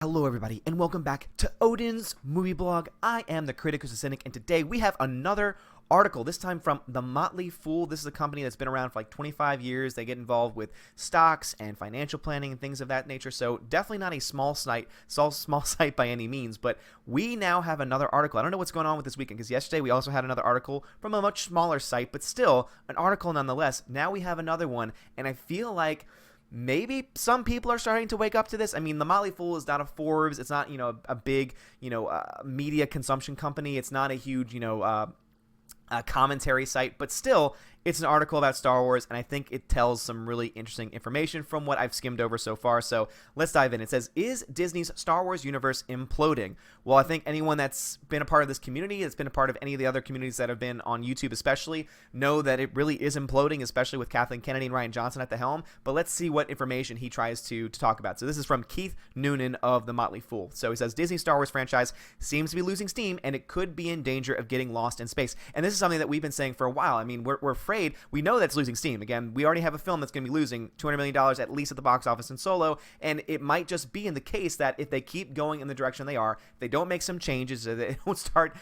Hello everybody and welcome back to Odin's Movie Blog. I am the Critic Who's a Cynic, and today we have another article, this time from The Motley Fool. This is a company that's been around for like 25 years. They get involved with stocks and financial planning and things of that nature, so definitely not a small site by any means, but we now have another article. I don't know what's going on with this weekend, because yesterday we also had another article from a much smaller site, but still an article nonetheless. Now we have another one, and I feel like maybe some people are starting to wake up to this. I mean, The Motley Fool is not a Forbes. It's not, a big, media consumption company. It's not a huge, commentary site, but still, it's an article about Star Wars, and I think it tells some really interesting information from what I've skimmed over so far. So let's dive in. It says, is Disney's Star Wars universe imploding? Well, I think anyone that's been a part of this community, that's been a part of any of the other communities that have been on YouTube especially, know that it really is imploding, especially with Kathleen Kennedy and Rian Johnson at the helm. But let's see what information he tries to talk about. So this is from Keith Noonan of The Motley Fool. So he says, Disney's Star Wars franchise seems to be losing steam, and it could be in danger of getting lost in space. And this is something that we've been saying for a while. I mean, we're afraid. We know that's losing steam. Again, we already have a film that's going to be losing $200 million at least at the box office in Solo, and it might just be in the case that if they keep going in the direction they are, if they don't make some changes, or they don't start,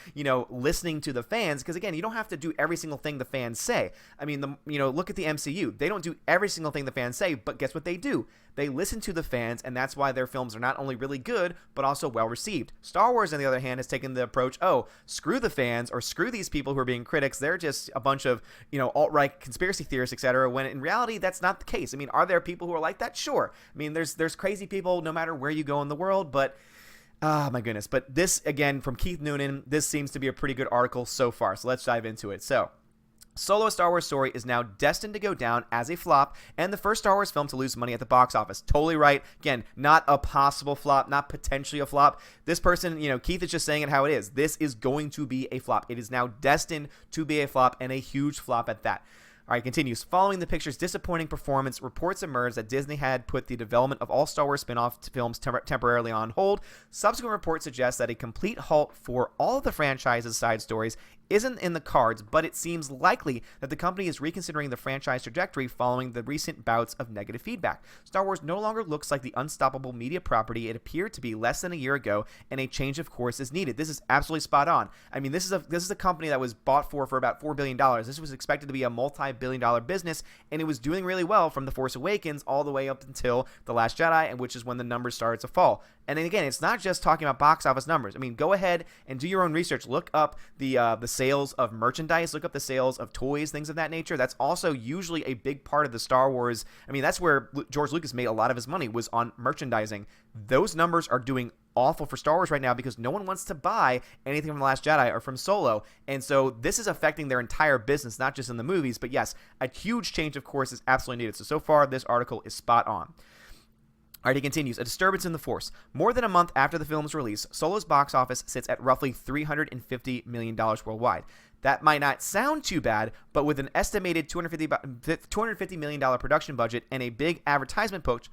listening to the fans, because again, you don't have to do every single thing the fans say. I mean, look at the MCU. They don't do every single thing the fans say, but guess what they do? They listen to the fans, and that's why their films are not only really good, but also well received. Star Wars, on the other hand, has taken the approach, screw the fans, or screw these people who are being critics. They're just a bunch of, alt-right conspiracy theorists, etc., when in reality, that's not the case. I mean, are there people who are like that? Sure. I mean, there's crazy people no matter where you go in the world, but my goodness. But this, again, from Keith Noonan, this seems to be a pretty good article so far, so let's dive into it. So, Solo: A Star Wars Story is now destined to go down as a flop and the first Star Wars film to lose money at the box office. Totally right. Again, not a possible flop, not potentially a flop. This person, Keith is just saying it how it is. This is going to be a flop. It is now destined to be a flop, and a huge flop at that. All right, continues. Following the picture's disappointing performance, reports emerged that Disney had put the development of all Star Wars spin-off films temporarily on hold. Subsequent reports suggest that a complete halt for all of the franchise's side stories isn't in the cards, but it seems likely that the company is reconsidering the franchise trajectory following the recent bouts of negative feedback. Star Wars no longer looks like the unstoppable media property it appeared to be less than a year ago, and a change of course is needed. This is absolutely spot on. I mean, this is a company that was bought for about $4 billion. This was expected to be a multi-billion-dollar business, and it was doing really well from The Force Awakens all the way up until The Last Jedi, and which is when the numbers started to fall. And then again, it's not just talking about box office numbers. I mean, go ahead and do your own research. Look up the sales of merchandise. Look up the sales of toys, things of that nature. That's also usually a big part of the Star Wars. I mean, that's where George Lucas made a lot of his money, was on merchandising. Those numbers are doing awful for Star Wars right now because no one wants to buy anything from The Last Jedi or from Solo. And so this is affecting their entire business, not just in the movies. But yes, a huge change of course is absolutely needed. So far, this article is spot on. All right, he continues. A disturbance in the Force. More than a month after the film's release, Solo's box office sits at roughly $350 million worldwide. That might not sound too bad, but with an estimated $250 million production budget and a big advertisement push,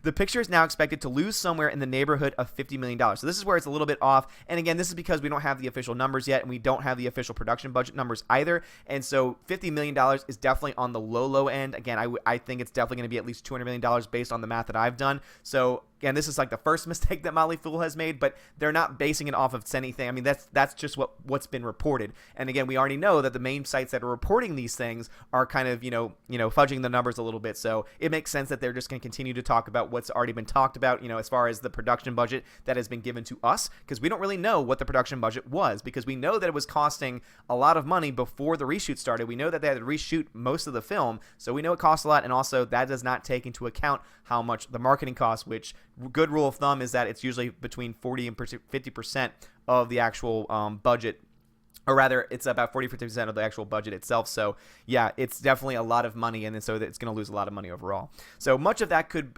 the picture is now expected to lose somewhere in the neighborhood of $50 million. So this is where it's a little bit off. And again, this is because we don't have the official numbers yet, and we don't have the official production budget numbers either. And so $50 million is definitely on the low end. Again, I think it's definitely going to be at least $200 million based on the math that I've done. So again, this is like the first mistake that Motley Fool has made, but they're not basing it off of anything. I mean, that's just what's been reported. And again, we already know that the main sites that are reporting these things are kind of, fudging the numbers a little bit. So it makes sense that they're just going to continue to talk about what's already been talked about, as far as the production budget that has been given to us, because we don't really know what the production budget was, because we know that it was costing a lot of money before the reshoot started. We know that they had to reshoot most of the film, so we know it costs a lot, and also that does not take into account how much the marketing costs, which good rule of thumb is that it's usually between 40 and 50% of the actual budget. Or rather, it's about 40-50% of the actual budget itself. So, yeah, it's definitely a lot of money, and so it's going to lose a lot of money overall. So much of that could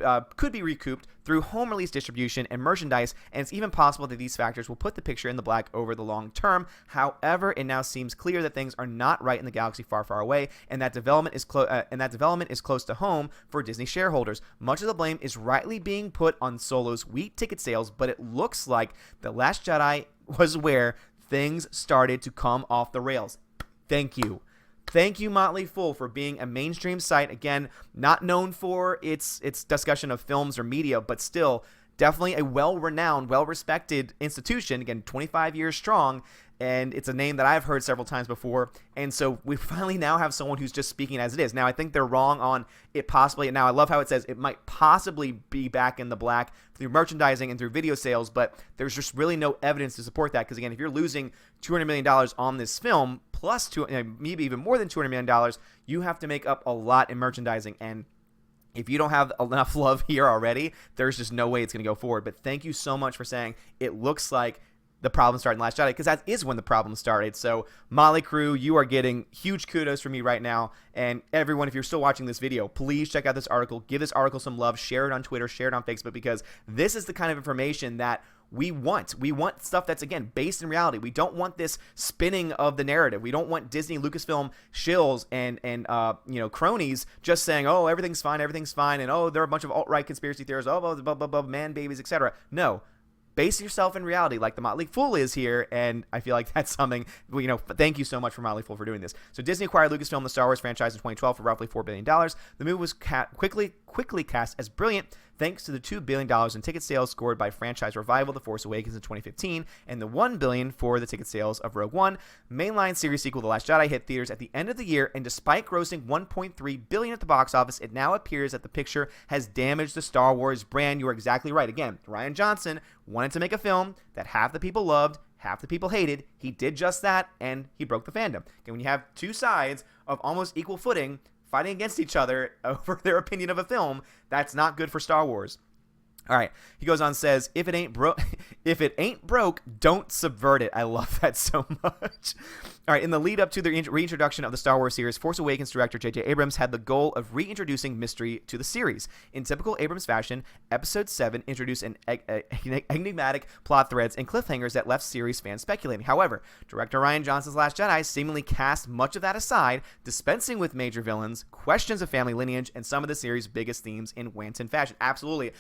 be recouped through home release distribution and merchandise, and it's even possible that these factors will put the picture in the black over the long term. However, it now seems clear that things are not right in the galaxy far, far away, and that development is close to home for Disney shareholders. Much of the blame is rightly being put on Solo's weak ticket sales, but it looks like The Last Jedi was where things started to come off the rails. Thank you. Thank you, Motley Fool, for being a mainstream site. Again, not known for its discussion of films or media, but still definitely a well-renowned, well-respected institution, again, 25 years strong, and it's a name that I've heard several times before, and so we finally now have someone who's just speaking as it is. Now, I think they're wrong on it possibly, and now I love how it says it might possibly be back in the black through merchandising and through video sales, but there's just really no evidence to support that, because again, if you're losing $200 million on this film, plus maybe even more than $200 million, you have to make up a lot in merchandising, and if you don't have enough love here already, there's just no way it's going to go forward. But thank you so much for saying it looks like the problem started in Last Jedi, because that is when the problem started. So, Motley Crew, you are getting huge kudos from me right now. And everyone, if you're still watching this video, please check out this article. Give this article some love. Share it on Twitter. Share it on Facebook, because this is the kind of information that we want. We want stuff that's, again, based in reality. We don't want this spinning of the narrative. We don't want Disney, Lucasfilm shills and cronies just saying, oh, everything's fine, and oh, there are a bunch of alt-right conspiracy theorists, oh, blah, blah, blah, man babies, etc. No. Base yourself in reality like the Motley Fool is here, and I feel like that's something, thank you so much for Motley Fool for doing this. So Disney acquired Lucasfilm, the Star Wars franchise, in 2012 for roughly $4 billion. The move was quickly cast as brilliant thanks to the $2 billion in ticket sales scored by franchise revival The Force Awakens in 2015, and the $1 billion for the ticket sales of Rogue One. Mainline series sequel The Last Jedi hit theaters at the end of the year, and despite grossing $1.3 billion at the box office, it now appears that the picture has damaged the Star Wars brand. You are exactly right. Again, Rian Johnson wanted to make a film that half the people loved, half the people hated. He did just that, and he broke the fandom. Okay, when you have two sides of almost equal footing fighting against each other over their opinion of a film, that's not good for Star Wars. All right, he goes on and says, if it ain't broke, don't subvert it. I love that so much. All right, in the lead up to the reintroduction of the Star Wars series, Force Awakens director J.J. Abrams had the goal of reintroducing mystery to the series. In typical Abrams fashion, Episode 7 introduced an enigmatic plot threads and cliffhangers that left series fans speculating. However, director Rian Johnson's Last Jedi seemingly cast much of that aside, dispensing with major villains, questions of family lineage, and some of the series' biggest themes in wanton fashion. Absolutely.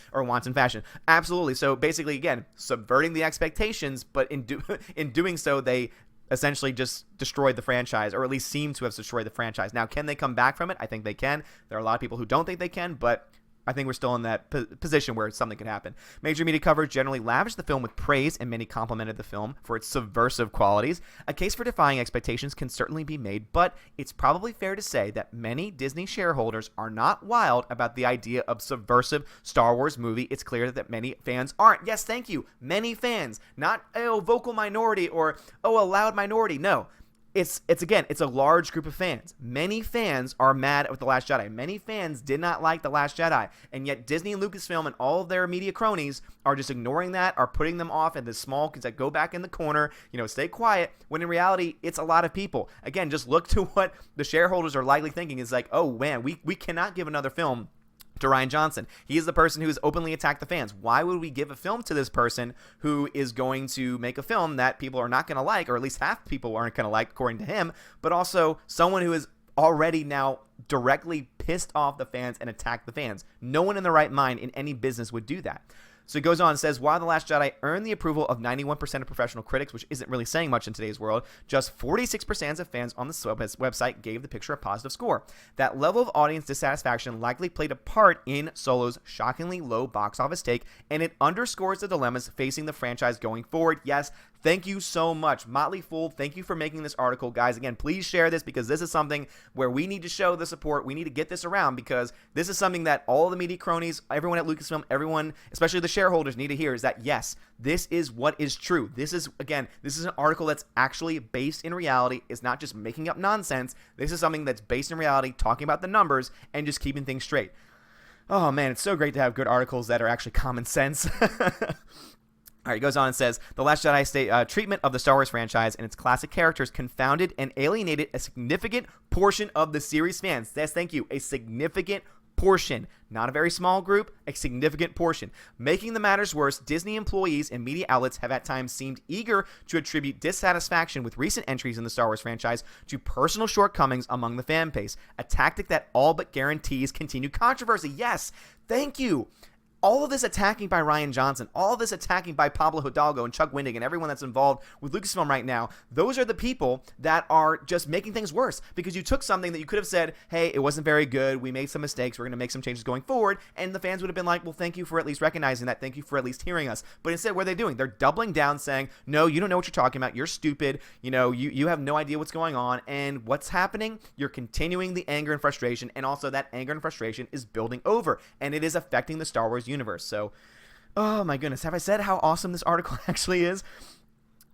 So basically, again, subverting the expectations, but in doing so, they essentially just destroyed the franchise, or at least seem to have destroyed the franchise. Now, can they come back from it? I think they can. There are a lot of people who don't think they can, but I think we're still in that position where something could happen. Major media coverage generally lavished the film with praise, and many complimented the film for its subversive qualities. A case for defying expectations can certainly be made, but it's probably fair to say that many Disney shareholders are not wild about the idea of subversive Star Wars movie. It's clear that many fans aren't. Yes, thank you. Many fans. Not a vocal minority or, a loud minority. No. It's a large group of fans. Many fans are mad with The Last Jedi. Many fans did not like The Last Jedi. And yet Disney and Lucasfilm and all of their media cronies are just ignoring that, are putting them off in the small kids that go back in the corner, stay quiet, when in reality, it's a lot of people. Again, just look to what the shareholders are likely thinking. Is like, oh man, we cannot give another film to Rian Johnson. He is the person who has openly attacked the fans. Why would we give a film to this person who is going to make a film that people are not going to like, or at least half people aren't going to like, according to him, but also someone who is already now directly pissed off the fans and attacked the fans? No one in their right mind in any business would do that. So he goes on and says, while The Last Jedi earned the approval of 91% of professional critics, which isn't really saying much in today's world, just 46% of fans on the website gave the picture a positive score. That level of audience dissatisfaction likely played a part in Solo's shockingly low box office take, and it underscores the dilemmas facing the franchise going forward. Yes, thank you so much. Motley Fool, thank you for making this article. Guys, again, please share this, because this is something where we need to show the support. We need to get this around, because this is something that all the media cronies, everyone at Lucasfilm, everyone, especially the shareholders, need to hear, is that, yes, this is what is true. This is an article that's actually based in reality. It's not just making up nonsense. This is something that's based in reality, talking about the numbers and just keeping things straight. Oh, man, it's so great to have good articles that are actually common sense. All right, he goes on and says, The Last Jedi treatment of the Star Wars franchise and its classic characters confounded and alienated a significant portion of the series fans. Yes, thank you. A significant portion. Not a very small group, a significant portion. Making the matters worse, Disney employees and media outlets have at times seemed eager to attribute dissatisfaction with recent entries in the Star Wars franchise to personal shortcomings among the fan base, a tactic that all but guarantees continued controversy. Yes, thank you. all of this attacking by Rian Johnson, all of this attacking by Pablo Hidalgo and Chuck Wendig and everyone that's involved with Lucasfilm right now, those are the people that are just making things worse, because you took something that you could have said, hey, it wasn't very good, we made some mistakes, we're going to make some changes going forward, and the fans would have been like, well, thank you for at least recognizing that, thank you for at least hearing us. But instead, what are they doing? They're doubling down, saying, no, you don't know what you're talking about, you're stupid, you have no idea what's going on, and what's happening? You're continuing the anger and frustration, and also that anger and frustration is building over, and it is affecting the Star Wars universe. So, oh my goodness, have I said how awesome this article actually is?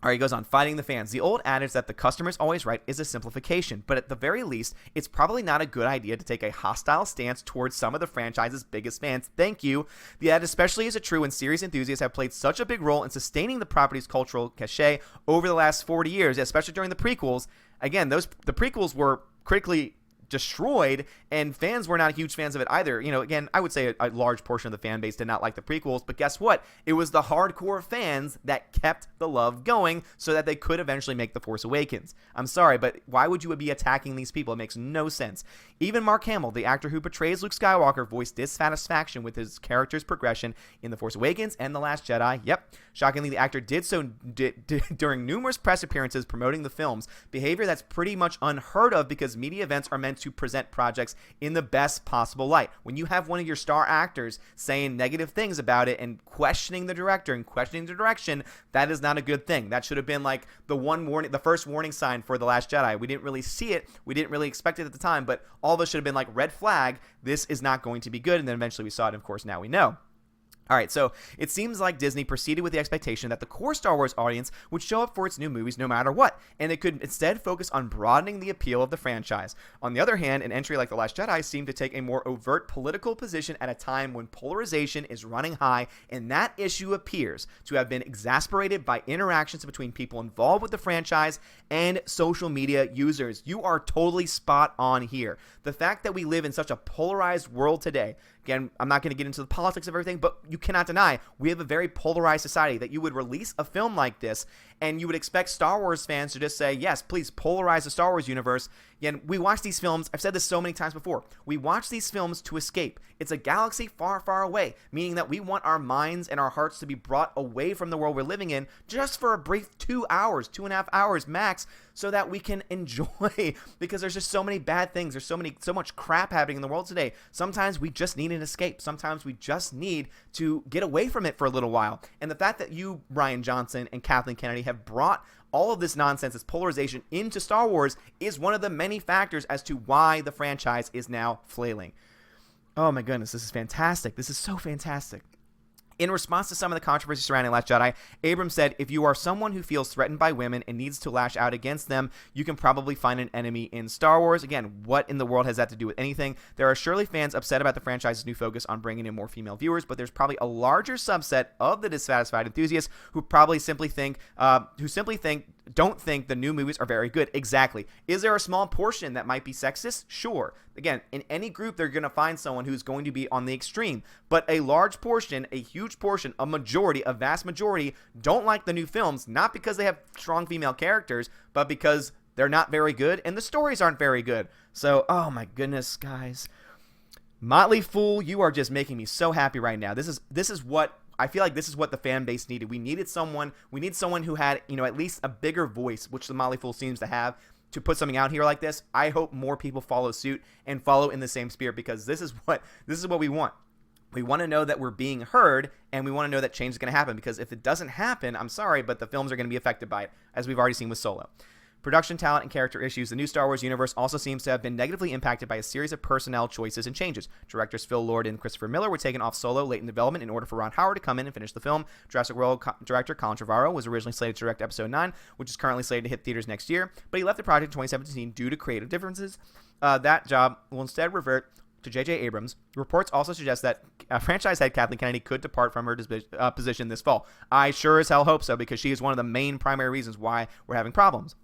All right, he goes on, fighting the fans. The old adage that the customer's always right is a simplification, but at the very least, it's probably not a good idea to take a hostile stance towards some of the franchise's biggest fans. Thank you. The ad especially is true when series enthusiasts have played such a big role in sustaining the property's cultural cachet over the last 40 years, especially during the prequels. Again, the prequels were critically destroyed, and fans were not huge fans of it either. Again, I would say a large portion of the fan base did not like the prequels, but guess what? It was the hardcore fans that kept the love going so that they could eventually make The Force Awakens. I'm sorry, but why would you be attacking these people? It makes no sense. Even Mark Hamill, the actor who portrays Luke Skywalker, voiced dissatisfaction with his character's progression in The Force Awakens and The Last Jedi. Yep. Shockingly, the actor did so during numerous press appearances promoting the films, behavior that's pretty much unheard of because media events are meant to present projects in the best possible light. When you have one of your star actors saying negative things about it and questioning the director and questioning the direction, that is not a good thing. That should have been like the first warning sign for The Last Jedi. We didn't really see it. We didn't really expect it at the time, but all of us should have been like, red flag, this is not going to be good. And then eventually we saw it, and of course now we know. All right, so it seems like Disney proceeded with the expectation that the core Star Wars audience would show up for its new movies no matter what, and it could instead focus on broadening the appeal of the franchise. On the other hand, an entry like The Last Jedi seemed to take a more overt political position at a time when polarization is running high, and that issue appears to have been exacerbated by interactions between people involved with the franchise and social media users. You are totally spot on here. The fact that we live in such a polarized world today, again, I'm not going to get into the politics of everything, but you cannot deny we have a very polarized society, that you would release a film like this and you would expect Star Wars fans to just say, yes, please polarize the Star Wars universe. Again, we watch these films, I've said this so many times before, we watch these films to escape. It's a galaxy far, far away, meaning that we want our minds and our hearts to be brought away from the world we're living in just for a brief 2 hours, 2.5 hours max, so that we can enjoy, because there's just so many bad things. There's so much crap happening in the world today. Sometimes we just need an escape. Sometimes we just need to get away from it for a little while. And the fact that you, Rian Johnson, and Kathleen Kennedy have brought all of this nonsense, this polarization into Star Wars, is one of the many factors as to why the franchise is now flailing. Oh my goodness, this is fantastic. This is so fantastic. In response to some of the controversy surrounding Last Jedi, Abrams said, if you are someone who feels threatened by women and needs to lash out against them, you can probably find an enemy in Star Wars. Again, what in the world has that to do with anything? There are surely fans upset about the franchise's new focus on bringing in more female viewers, but there's probably a larger subset of the dissatisfied enthusiasts who probably don't think the new movies are very good. Exactly. Is there a small portion that might be sexist? Sure. Again, in any group, they're going to find someone who's going to be on the extreme. But a large portion, a huge portion, a majority, a vast majority don't like the new films, not because they have strong female characters, but because they're not very good and the stories aren't very good. So, oh my goodness, guys. Motley Fool, you are just making me so happy right now. This is what I feel like this is what the fan base needed. We need someone who had, at least a bigger voice, which the Motley Fool seems to have, to put something out here like this. I hope more people follow suit and follow in the same spirit, because this is what we want. We want to know that we're being heard, and we want to know that change is going to happen, because if it doesn't happen, I'm sorry, but the films are going to be affected by it, as we've already seen with Solo. Production talent and character issues. The new Star Wars universe also seems to have been negatively impacted by a series of personnel choices and changes. Directors Phil Lord and Christopher Miller were taken off Solo late in development in order for Ron Howard to come in and finish the film. Jurassic World director Colin Trevorrow was originally slated to direct Episode 9, which is currently slated to hit theaters next year, but he left the project in 2017 due to creative differences. That job will instead revert to J.J. Abrams. Reports also suggest that franchise head Kathleen Kennedy could depart from her position this fall. I sure as hell hope so, because she is one of the main primary reasons why we're having problems.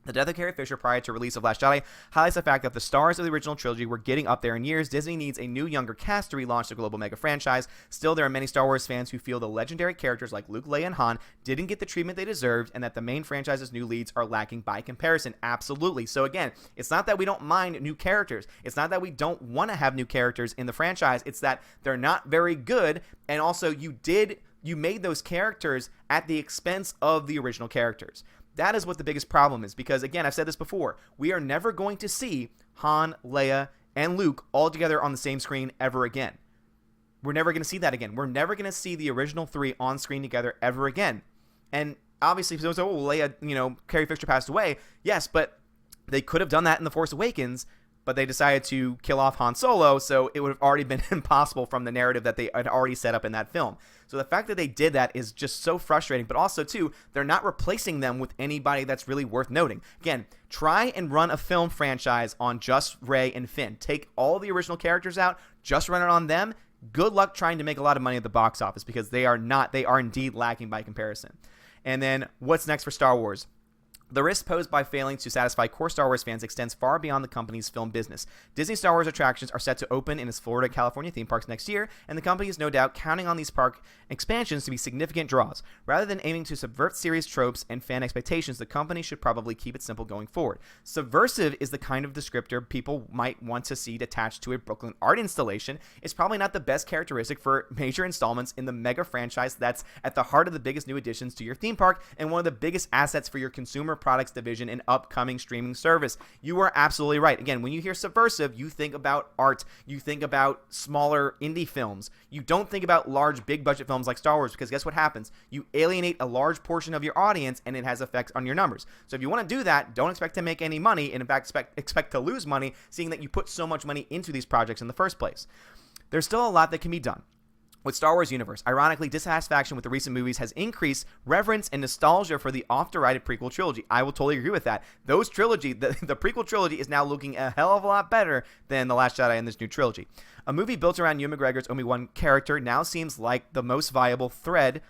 The death of Carrie Fisher prior to release of Last Jedi highlights the fact that the stars of the original trilogy were getting up there in years. Disney needs a new, younger cast to relaunch the global mega franchise. Still, there are many Star Wars fans who feel the legendary characters like Luke, Leia, and Han didn't get the treatment they deserved, and that the main franchise's new leads are lacking by comparison. Absolutely. So again, it's not that we don't mind new characters. It's not that we don't want to have new characters in the franchise. It's that they're not very good, and also you made those characters at the expense of the original characters. That is what the biggest problem is, because again, I've said this before, we are never going to see Han, Leia, and Luke all together on the same screen ever again. We're never going to see that again. We're never going to see the original three on screen together ever again. And obviously, someone said, Leia, Carrie Fisher passed away. Yes, but they could have done that in The Force Awakens, but they decided to kill off Han Solo, so it would have already been impossible from the narrative that they had already set up in that film. So the fact that they did that is just so frustrating, but also, too, they're not replacing them with anybody that's really worth noting. Again, try and run a film franchise on just Rey and Finn. Take all the original characters out, just run it on them. Good luck trying to make a lot of money at the box office, because they are indeed lacking by comparison. And then, what's next for Star Wars? The risk posed by failing to satisfy core Star Wars fans extends far beyond the company's film business. Disney Star Wars attractions are set to open in its Florida and California theme parks next year, and the company is no doubt counting on these park expansions to be significant draws. Rather than aiming to subvert series tropes and fan expectations, the company should probably keep it simple going forward. Subversive is the kind of descriptor people might want to see attached to a Brooklyn art installation. It's probably not the best characteristic for major installments in the mega franchise that's at the heart of the biggest new additions to your theme park and one of the biggest assets for your consumer products division and upcoming streaming service. You are absolutely right. Again, when you hear subversive, you think about art. You think about smaller indie films. You don't think about large, big budget films like Star Wars, because guess what happens? You alienate a large portion of your audience, and it has effects on your numbers. So if you want to do that, don't expect to make any money, and in fact, expect to lose money, seeing that you put so much money into these projects in the first place. There's still a lot that can be done. With Star Wars universe, ironically, dissatisfaction with the recent movies has increased reverence and nostalgia for the oft-derided prequel trilogy. I will totally agree with that. The prequel trilogy is now looking a hell of a lot better than The Last Jedi and this new trilogy. A movie built around Ewan McGregor's Obi-Wan character now seems like the most viable thread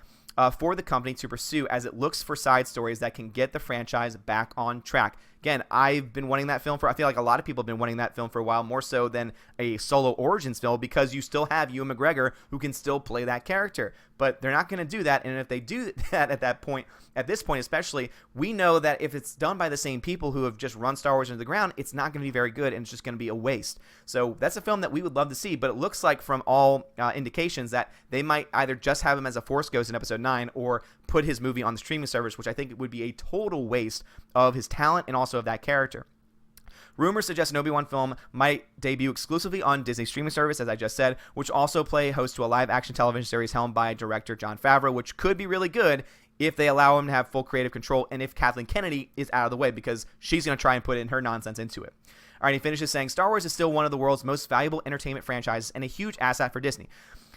for the company to pursue, as it looks for side stories that can get the franchise back on track. Again, I've been wanting that film I feel like a lot of people have been wanting that film for a while, more so than a solo origins film, because you still have Ewan McGregor who can still play that character. But they're not going to do that, and if they do that at this point especially, we know that if it's done by the same people who have just run Star Wars into the ground, it's not going to be very good, and it's just going to be a waste. So that's a film that we would love to see, but it looks like from all indications that they might either just have him as a Force Ghost in Episode 9 or put his movie on the streaming service, which I think would be a total waste of his talent and also of that character. Rumors suggest an Obi-Wan film might debut exclusively on Disney streaming service, as I just said, which also play host to a live-action television series helmed by director Jon Favreau, which could be really good if they allow him to have full creative control and if Kathleen Kennedy is out of the way, because she's going to try and put in her nonsense into it. All right, he finishes saying, Star Wars is still one of the world's most valuable entertainment franchises and a huge asset for Disney.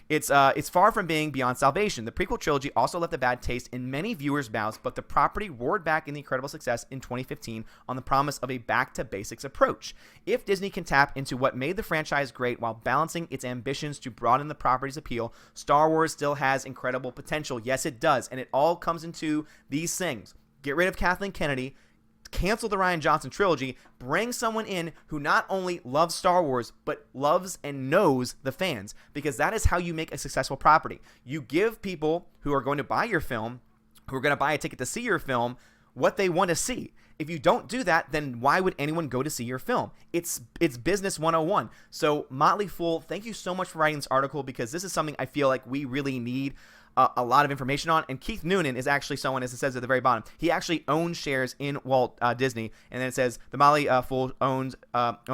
It's far from being beyond salvation. The prequel trilogy also left a bad taste in many viewers' mouths, but the property roared back in the incredible success in 2015 on the promise of a back-to-basics approach. If Disney can tap into what made the franchise great while balancing its ambitions to broaden the property's appeal, Star Wars still has incredible potential. Yes, it does, and it all comes into these things. Get rid of Kathleen Kennedy, cancel the Rian Johnson trilogy, bring someone in who not only loves Star Wars, but loves and knows the fans, because that is how you make a successful property. You give people who are going to buy your film, who are going to buy a ticket to see your film, what they want to see. If you don't do that, then why would anyone go to see your film? It's business 101. So Motley Fool, thank you so much for writing this article, because this is something I feel like we really need a lot of information on. And Keith Noonan is actually someone, as it says at the very bottom, he owns shares in Walt Disney, and then it says the Motley Fool owns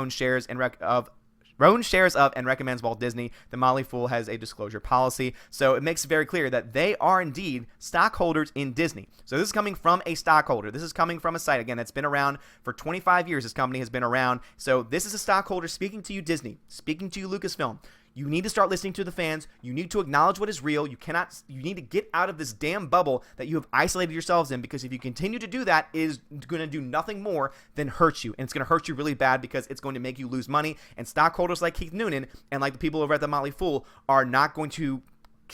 shares and recommends Walt Disney. The Motley Fool has a disclosure policy, so it makes it very clear that they are indeed stockholders in Disney. So this is coming from a stockholder. This is coming from a site, again, that's been around for 25 years. This company has been around. So this is a stockholder speaking to you, Disney, speaking to you, Lucasfilm. You need to start listening to the fans. You need to acknowledge what is real. You need to get out of this damn bubble that you have isolated yourselves in, because if you continue to do that, it is going to do nothing more than hurt you. And it's going to hurt you really bad, because it's going to make you lose money. And stockholders like Keith Noonan and like the people over at the Motley Fool are not going to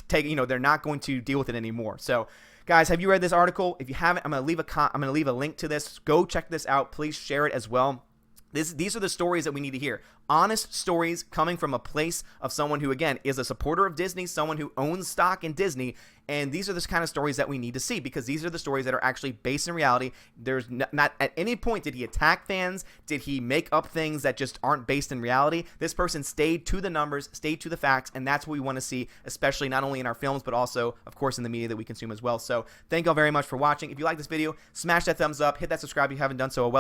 they're not going to deal with it anymore. So guys, have you read this article? If you haven't, I'm going to leave a link to this. Go check this out. Please share it as well. These are the stories that we need to hear. Honest stories coming from a place of someone who, again, is a supporter of Disney, someone who owns stock in Disney. And these are the kind of stories that we need to see, because these are the stories that are actually based in reality. There's not at any point did he attack fans. Did he make up things that just aren't based in reality? This person stayed to the numbers, stayed to the facts, and that's what we want to see, especially not only in our films, but also, of course, in the media that we consume as well. So thank y'all very much for watching. If you like this video, smash that thumbs up, hit that subscribe if you haven't done so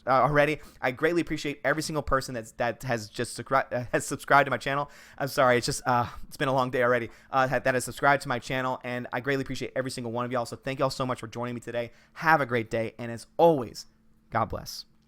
already. I greatly appreciate every single person that has just subscribed to my channel. I'm sorry, it's just it's been a long day already. That has subscribed to my channel, and I greatly appreciate every single one of y'all. So thank y'all so much for joining me today. Have a great day, and as always, God bless.